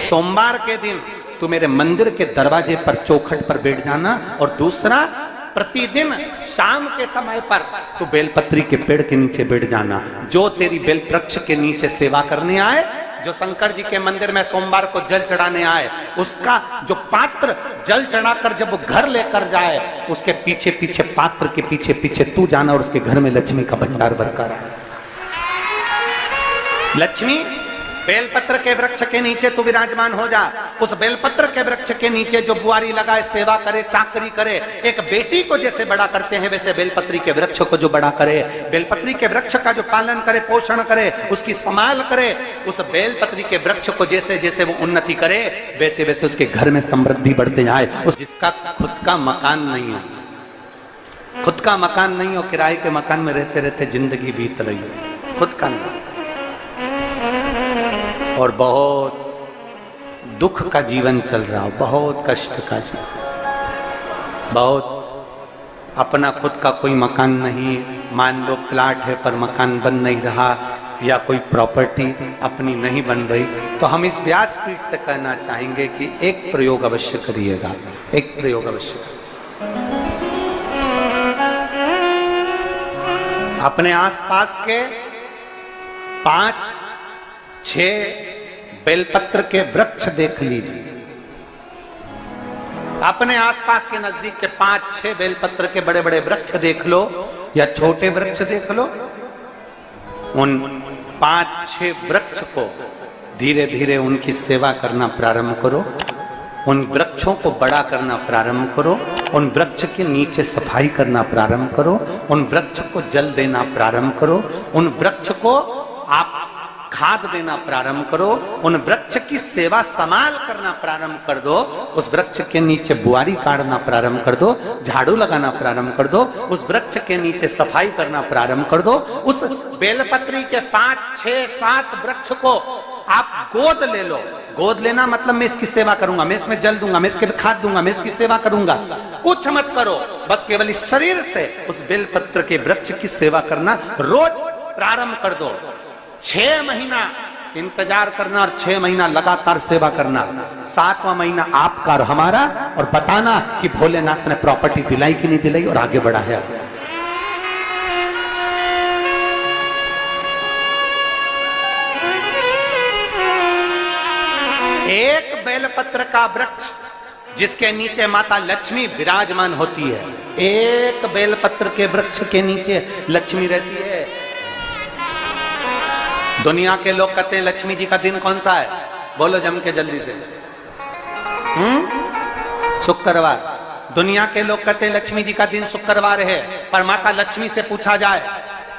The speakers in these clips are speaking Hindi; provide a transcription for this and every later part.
सोमवार के दिन तू मेरे मंदिर के दरवाजे पर चौखट पर बैठ जाना, और दूसरा प्रतिदिन शाम के समय पर तू बेलपत्री के पेड़ के नीचे बैठ जाना। जो तेरी बेल वृक्ष के नीचे सेवा करने आए, जो शंकर जी के मंदिर में सोमवार को जल चढ़ाने आए, उसका जो पात्र जल चढ़ाकर जब वो घर लेकर जाए, उसके पीछे पीछे, पात्र के पीछे पीछे तू जाना, और उसके घर में लक्ष्मी का भंडार भरकर आए। लक्ष्मी बेलपत्र के वृक्ष के नीचे तू विराजमान हो जा। उस बेलपत्र के वृक्ष के नीचे जो बुआरी लगाए, सेवा करे, चाकरी करे, एक बेटी को जैसे बड़ा करते हैं वैसे बेलपत्री के वृक्ष को जो बड़ा करे, बेलपत्री के वृक्ष का जो पालन करे, पोषण करे, उसकी संभाल करे, उस बेलपत्री के वृक्ष को जैसे जैसे वो उन्नति करे, वैसे वैसे उसके घर में समृद्धि बढ़ते जाए। उस जिसका खुद का मकान नहीं हो, खुद का मकान नहीं हो, किराए के मकान में रहते रहते जिंदगी बीत रही हो, खुद का नहीं, और बहुत दुख का जीवन चल रहा हो, बहुत कष्ट का जीवन, बहुत अपना खुद का कोई मकान नहीं, मान लो प्लाट है पर मकान बन नहीं रहा, या कोई प्रॉपर्टी अपनी नहीं बन रही, तो हम इस व्यासपीठ से कहना चाहेंगे कि एक प्रयोग अवश्य करिएगा, एक प्रयोग अवश्य अपने आसपास के 5-6 बेलपत्र के वृक्ष देख लीजिए। अपने आसपास के नजदीक के 5-6 बेलपत्र के बड़े बड़े वृक्ष देख लो, या छोटे वृक्ष देख लो। उन 5-6 वृक्ष को धीरे धीरे उनकी सेवा करना प्रारंभ करो, उन वृक्षों को बड़ा करना प्रारंभ करो, उन वृक्ष के नीचे सफाई करना प्रारंभ करो, उन वृक्ष को जल देना प्रारंभ करो, उन वृक्ष को आप खाद देना प्रारंभ करो, उन वृक्ष की सेवा संभाल करना प्रारंभ कर दो, उस वृक्ष के नीचे बुआरी काटना प्रारंभ कर दो, झाड़ू लगाना प्रारंभ कर दो, उस वृक्ष के नीचे सफाई करना प्रारंभ कर दो। उस बेलपत्री के 5-6-7 वृक्ष को आप गोद ले लो। गोद लेना मतलब मैं इसकी सेवा करूंगा, मैं इसमें जल दूंगा, मैं इसके खाद दूंगा, मैं इसकी सेवा करूंगा, कुछ मत करो, बस केवल इस शरीर से उस बेलपत्र के वृक्ष की सेवा करना रोज प्रारंभ कर दो। 6 महीना इंतजार करना और 6 महीना लगातार सेवा करना, 7वां महीना आपका और हमारा, और बताना कि भोलेनाथ ने प्रॉपर्टी दिलाई कि नहीं दिलाई और आगे बढ़ा है। एक बेलपत्र का वृक्ष जिसके नीचे माता लक्ष्मी विराजमान होती है, एक बेलपत्र के वृक्ष के नीचे लक्ष्मी रहती है। दुनिया के लोग कहते हैं लक्ष्मी जी का दिन कौन सा है, बोलो जम के जल्दी से। शुक्रवार। दुनिया के लोग कहते हैं लक्ष्मी जी का दिन शुक्रवार है, पर माता लक्ष्मी से पूछा जाए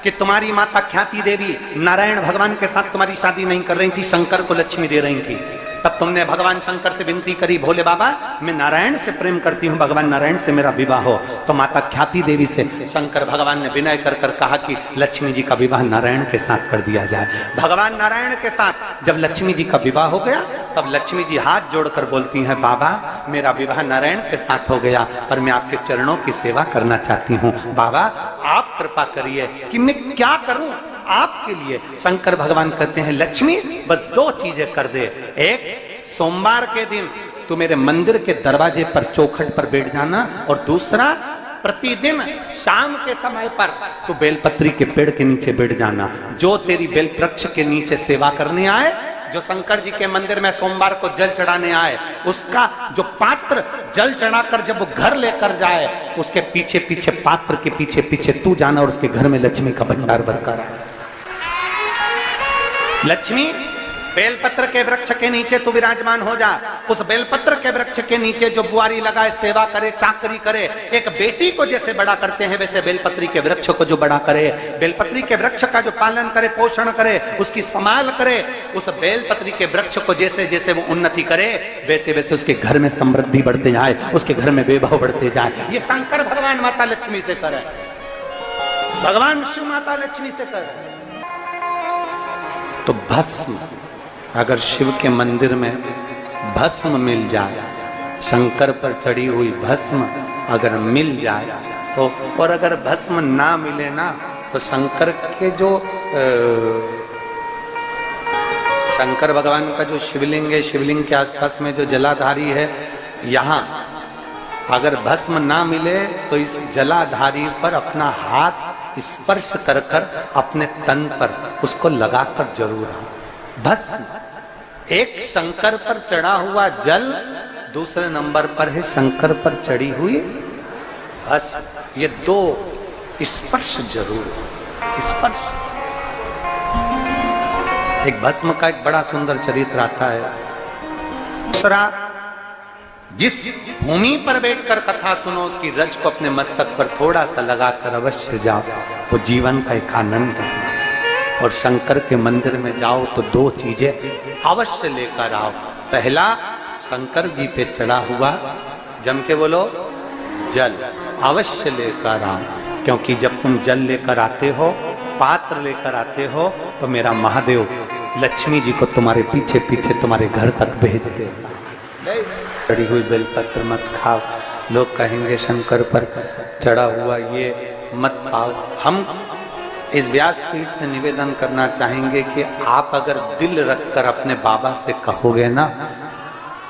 कि तुम्हारी माता ख्याति देवी नारायण भगवान के साथ तुम्हारी शादी नहीं कर रही थी, शंकर को लक्ष्मी दे रही थी, तब तुमने भगवान शंकर से विनती करी, भोले बाबा मैं नारायण से प्रेम करती हूँ, भगवान नारायण से मेरा विवाह हो। तो माता ख्याति देवी से शंकर भगवान ने विनय कर कर कहा कि लक्ष्मी जी का विवाह नारायण के साथ कर दिया जाए। भगवान नारायण के साथ जब लक्ष्मी जी का विवाह हो गया, तब लक्ष्मी जी हाथ जोड़कर बोलती हैं, बाबा मेरा विवाह नारायण के साथ हो गया, पर मैं आपके चरणों की सेवा करना चाहती हूँ, बाबा आप कृपा करिए कि मैं क्या करूं आपके लिए। शंकर भगवान कहते हैं लक्ष्मी बस 2 चीजें कर दे, एक सोमवार के दिन तू मेरे मंदिर के दरवाजे पर चौखट पर बैठ जाना, और दूसरा प्रतिदिन शाम के समय पर तू बेलपत्री के पेड़ के नीचे बैठ जाना। जो तेरी बेल वृक्ष के नीचे सेवा करने आए, जो शंकर जी के मंदिर में सोमवार को जल चढ़ाने आए, उसका जो पात्र जल चढ़ाकर जब वो घर लेकर जाए, उसके पीछे पीछे, पात्र के पीछे पीछे तू जाना, और उसके घर में लक्ष्मी का भंडार भरकर आए। लक्ष्मी बेलपत्र के वृक्ष के नीचे तू विराजमान हो जा। उस बेलपत्र के वृक्ष के नीचे जो बुआरी लगाए, सेवा करे, चाकरी करे, एक बेटी को जैसे बड़ा करते हैं वैसे बेलपत्री के वृक्ष को जो बड़ा करे, बेलपत्री के वृक्ष का जो पालन करे, पोषण करे, उसकी संभाल करे, उस बेलपत्री के वृक्ष को जैसे जैसे वो उन्नति करे, वैसे वैसे उसके घर में समृद्धि बढ़ते जाए, उसके घर में वैभव बढ़ते जाए। ये शंकर भगवान माता लक्ष्मी से करे, भगवान शिव माता लक्ष्मी से करे। तो भस्म, अगर शिव के मंदिर में भस्म मिल जाए, शंकर पर चढ़ी हुई भस्म अगर मिल जाए तो, और अगर भस्म ना मिले ना, तो शंकर के जो शंकर भगवान का जो शिवलिंग है, शिवलिंग के आसपास में जो जलाधारी है, यहाँ अगर भस्म ना मिले तो इस जलाधारी पर अपना हाथ स्पर्श कर कर अपने तन पर उसको लगाकर जरूर आओ। भस्म एक शंकर पर चढ़ा हुआ जल, दूसरे नंबर पर है शंकर पर चढ़ी हुई भस्म। ये दो स्पर्श जरूर, स्पर्श। एक भस्म का एक बड़ा सुंदर चरित्र आता है। दूसरा, जिस भूमि पर बैठकर कथा सुनो उसकी रज को अपने मस्तक पर थोड़ा सा लगाकर अवश्य जाओ, तो जीवन का एक आनंद है। और शंकर के मंदिर में जाओ तो दो चीजें अवश्य लेकर आओ। पहला, शंकर जी पे चढ़ा हुआ, जम के बोलो, जल अवश्य लेकर आओ। क्योंकि जब तुम जल लेकर आते हो, पात्र लेकर आते हो, तो मेरा महादेव लक्ष्मी जी को तुम्हारे पीछे पीछे तुम्हारे घर तक भेज देता। चढ़ी हुई बेलपत्र मत खाओ, लोग कहेंगे शंकर पर चढ़ा हुआ ये मत खाओ। हम इस व्यासपीठ से निवेदन करना चाहेंगे कि आप अगर दिल रखकर अपने बाबा से कहोगे ना,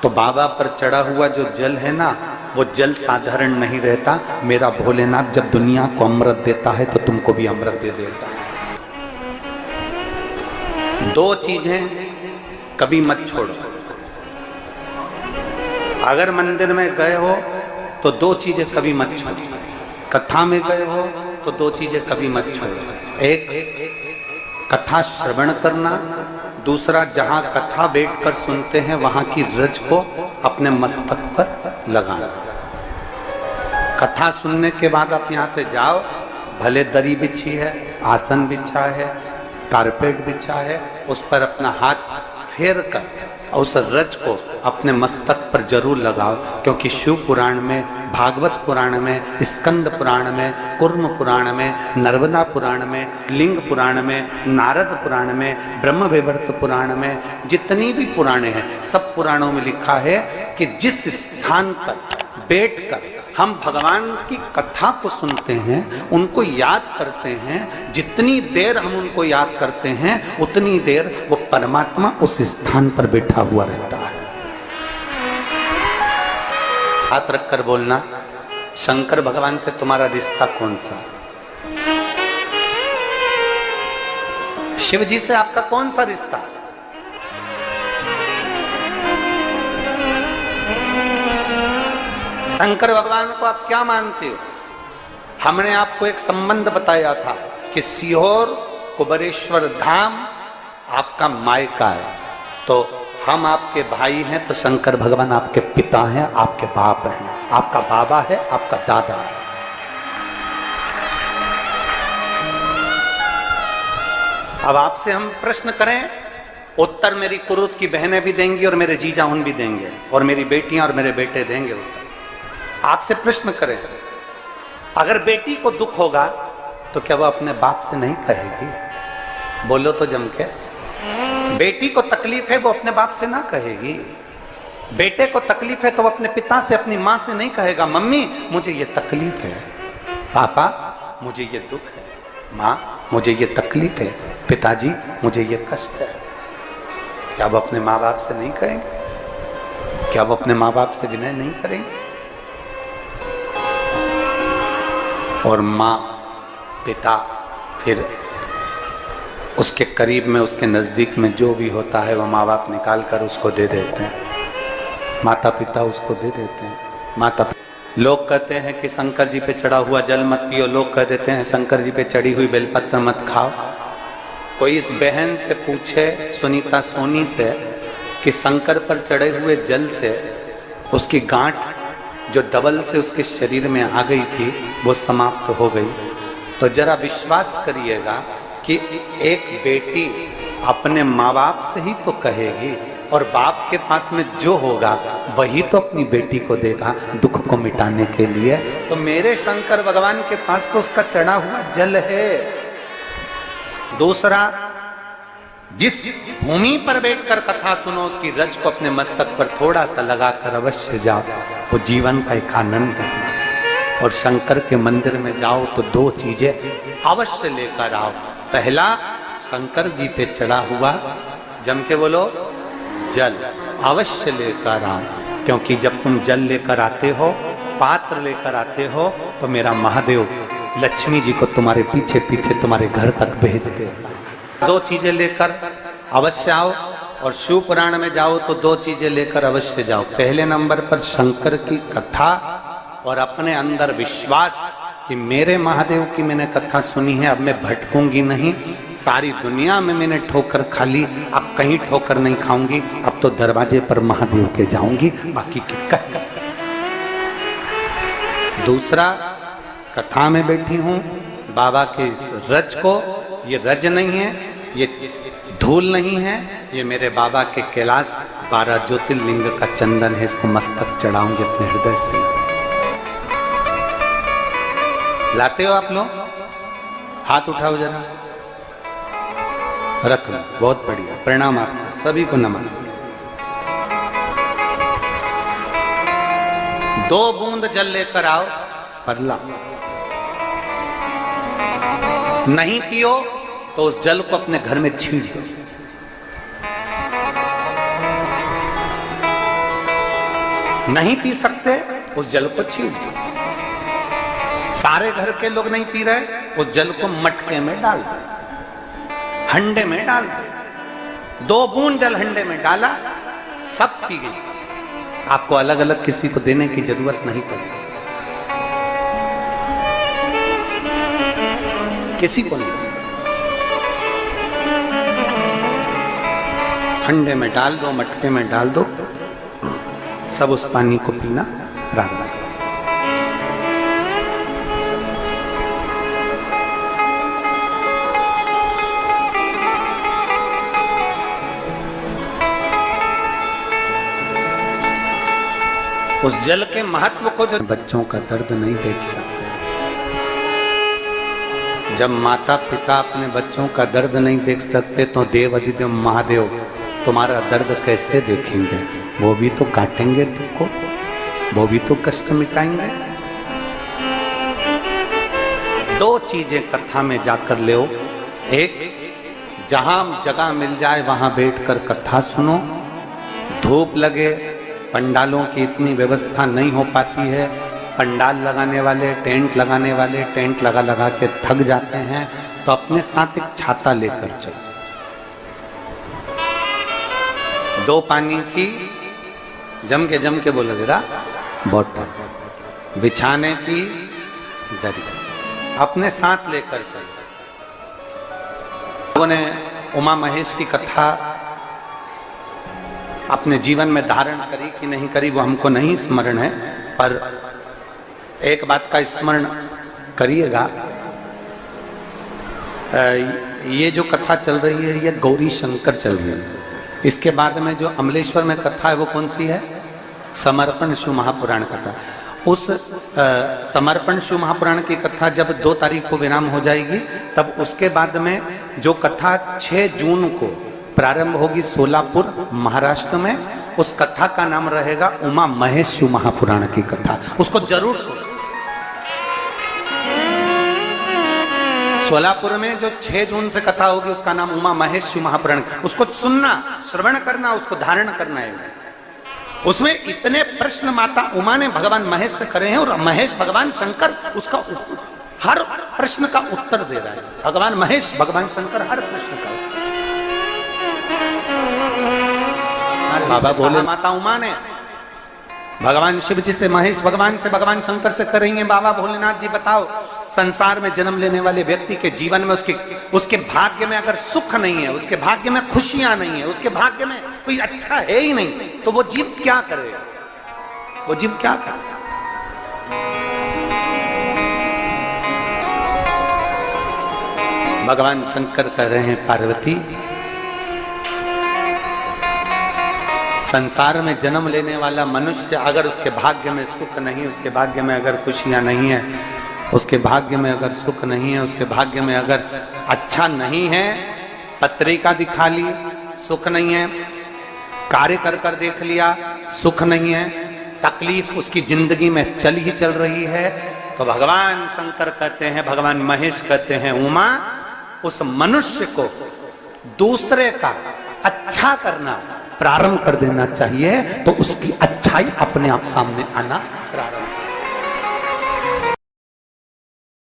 तो बाबा पर चढ़ा हुआ जो जल है ना, वो जल साधारण नहीं रहता। मेरा भोलेनाथ जब दुनिया को अमृत देता है तो तुमको भी अमृत दे देता है। दो चीजें कभी मत छोड़ो। अगर मंदिर में गए हो तो दो चीजें कभी मत छोड़ो। कथा में गए हो तो दो चीजें कभी मत छोड़ो। एक, कथा श्रवण करना। दूसरा, जहां कथा बैठकर सुनते हैं वहां की रज को अपने मस्तक पर लगाना। कथा सुनने के बाद आप यहां से जाओ, भले दरी बिछी है, आसन बिछा है, कारपेट बिछा है, उस पर अपना हाथ फेर कर उस रज को अपने मस्तक पर जरूर लगाओ। क्योंकि शिव पुराण में, भागवत पुराण में, स्कंद पुराण में, कुर्म पुराण में, नर्मदा पुराण में, लिंग पुराण में, नारद पुराण में, ब्रह्म वैवर्त पुराण में, जितनी भी पुराणे हैं, सब पुराणों में लिखा है कि जिस स्थान पर बैठकर हम भगवान की कथा को सुनते हैं, उनको याद करते हैं, जितनी देर हम उनको याद करते हैं उतनी देर वो परमात्मा उस स्थान पर बैठा हुआ रहता है। हाथ रखकर बोलना, शंकर भगवान से तुम्हारा रिश्ता कौन सा? शिव जी से आपका कौन सा रिश्ता? शंकर भगवान को आप क्या मानते हो? हमने आपको एक संबंध बताया था कि सीहोर कुबेरेश्वर धाम आपका मायका है, तो हम आपके भाई हैं, तो शंकर भगवान आपके पिता हैं, आपके बाप हैं, आपका बाबा है, आपका दादा है। अब आपसे हम प्रश्न करें, उत्तर मेरी कुरुत की बहनें भी देंगी और मेरे जीजा उन भी देंगे और मेरी बेटियां और मेरे बेटे देंगे उत्तर। आपसे प्रश्न करें, अगर बेटी को दुख होगा तो क्या वो अपने बाप से नहीं कहेगी? बोलो तो जम के। बेटी को तकलीफ है वो अपने बाप से ना कहेगी। बेटे को तकलीफ है तो वो अपने पिता से, अपनी माँ से नहीं कहेगा, मम्मी मुझे ये तकलीफ है, पापा मुझे ये दुख है, माँ मुझे ये तकलीफ है, पिताजी मुझे ये कष्ट है। क्या वो अपने माँ बाप से नहीं कहेंगे? क्या वो अपने माँ बाप से विनय नहीं करेंगे? और माँ, पिता, फिर उसके करीब में, उसके नजदीक में जो भी होता है वो माँ बाप निकाल कर उसको दे देते हैं। माता पिता उसको दे देते हैं। माता लोग कहते हैं कि शंकर जी पे चढ़ा हुआ जल मत पियो, लोग कह देते हैं शंकर जी पे चढ़ी हुई बेलपत्र मत खाओ। कोई इस बहन से पूछे, सुनीता सोनी से, कि शंकर पर चढ़े हुए जल से उसकी गांठ जो डबल से उसके शरीर में आ गई थी वो समाप्त हो गई, तो जरा विश्वास करिएगा कि एक बेटी अपने माँ बाप से ही तो कहेगी, और बाप के पास में जो होगा वही तो अपनी बेटी को देगा दुख को मिटाने के लिए। तो मेरे शंकर भगवान के पास तो उसका चढ़ा हुआ जल है। दूसरा, जिस भूमि पर बैठकर कथा सुनो उसकी रज को अपने मस्तक पर थोड़ा सा लगाकर अवश्य जाओ, वो जीवन का एक आनंद है। और शंकर के मंदिर में जाओ तो दो चीजें अवश्य लेकर आओ। पहला, शंकर जी पे चढ़ा हुआ जम के बोलो, जल अवश्य लेकर आओ, क्योंकि जब तुम जल लेकर आते हो, पात्र लेकर आते हो, तो मेरा महादेव लक्ष्मी जी को तुम्हारे पीछे पीछे तुम्हारे घर तक भेजते हैं। दो चीजें लेकर अवश्य आओ, और शिव पुराण में जाओ तो दो चीजें लेकर अवश्य जाओ। पहले नंबर पर शंकर की कथा और अपने अंदर विश्वास कि मेरे महादेव की मैंने कथा सुनी है, अब मैं भटकूंगी नहीं। सारी दुनिया में मैंने ठोकर खा ली, अब कहीं ठोकर नहीं खाऊंगी, अब तो दरवाजे पर महादेव के जाऊंगी, बाकी क्या। दूसरा, कथा में बैठी हूं बाबा के इस रज को, ये रज नहीं है, ये धूल नहीं है, ये मेरे बाबा के कैलाश 12 ज्योतिर्लिंग का चंदन है, इसको मस्तक चढ़ाऊंगे अपने हृदय से। लाते हो आप लोग? हाथ उठाओ जरा, रख लो, बहुत बढ़िया, प्रणाम आपको सभी को, नमन। 2 बूंद जल लेकर आओ, पगला नहीं पियो तो उस जल को अपने घर में छींच दो। नहीं पी सकते, उस जल को छींच दो। सारे घर के लोग नहीं पी रहे, उस जल को मटके में डाल दो, हंडे में डाल दो। 2 बूंद जल हंडे में डाला, सब पी गई। आपको अलग अलग किसी को देने की जरूरत नहीं पड़ी, किसी को नहीं। हंडे में डाल दो, मटके में डाल दो, सब उस पानी को पीना रात भर। उस जल के महत्व को जो बच्चों का दर्द नहीं देख सकते, जब माता पिता अपने बच्चों का दर्द नहीं देख सकते, तो देव अधिदेव महादेव तुम्हारा दर्द कैसे देखेंगे? वो भी तो काटेंगे तुमको, वो भी तो कष्ट मिटाएंगे। 2 चीजें कथा में जाकर ले, एक जहां जगह मिल जाए वहां बैठकर कथा सुनो। धूप लगे, पंडालों की इतनी व्यवस्था नहीं हो पाती है, पंडाल लगाने वाले, टेंट लगाने वाले टेंट लगा लगा के थक जाते हैं, तो अपने साथ एक छाता लेकर चलो। 2 पानी की जम के बोलो जरा, बोतल, बिछाने की दरी अपने साथ लेकर चलो। लोगों ने उमा महेश की कथा अपने जीवन में धारण करी कि नहीं करी वो हमको नहीं स्मरण है, पर एक बात का स्मरण करिएगा, ये जो कथा चल रही है ये गौरी शंकर चल रही है। इसके बाद में जो अमलेश्वर में कथा है वो कौन सी है? समर्पण शिव महापुराण कथा। उस समर्पण शिव महापुराण की कथा जब 2 तारीख को विराम हो जाएगी, तब उसके बाद में जो कथा 6 जून को प्रारंभ होगी सोलापुर महाराष्ट्र में, उस कथा का नाम रहेगा उमा महेश शिव महापुराण की कथा। उसको जरूर सुनो। सोलापुर में जो 6 जून से कथा होगी उसका नाम उमा महेश शिव महापुराण, उसको सुनना, श्रवण करना, उसको धारण करना है। उसमें इतने प्रश्न माता उमा ने भगवान महेश से करे हैं, और महेश भगवान शंकर उसका हर प्रश्न का उत्तर दे रहा है। भगवान महेश भगवान शंकर हर प्रश्न का। बाबा बोले माता उमा ने भगवान शिव जी से, महेश भगवान से, भगवान शंकर से करेंगे, बाबा भोलेनाथ जी बताओ, संसार में जन्म लेने वाले व्यक्ति के जीवन में उसके भाग्य में अगर सुख नहीं है, उसके भाग्य में खुशियां नहीं है, उसके भाग्य में कोई अच्छा है ही नहीं, तो वो जीव क्या करेगा? वो जीव क्या करेगा? भगवान शंकर कह रहे हैं, पार्वती, संसार में जन्म लेने वाला मनुष्य अगर उसके भाग्य में सुख नहीं, उसके भाग्य में अगर खुशियां नहीं है, उसके भाग्य में अगर सुख नहीं है, उसके भाग्य में अगर अच्छा नहीं है, पत्रिका दिखा ली सुख नहीं है, कार्य कर कर देख लिया सुख नहीं है, तकलीफ उसकी जिंदगी में चल ही चल रही है, तो भगवान शंकर कहते हैं, भगवान महेश कहते हैं, उमा, उस मनुष्य को दूसरे का अच्छा करना प्रारंभ कर देना चाहिए, तो उसकी अच्छाई अपने आप सामने आना प्रारंभ हो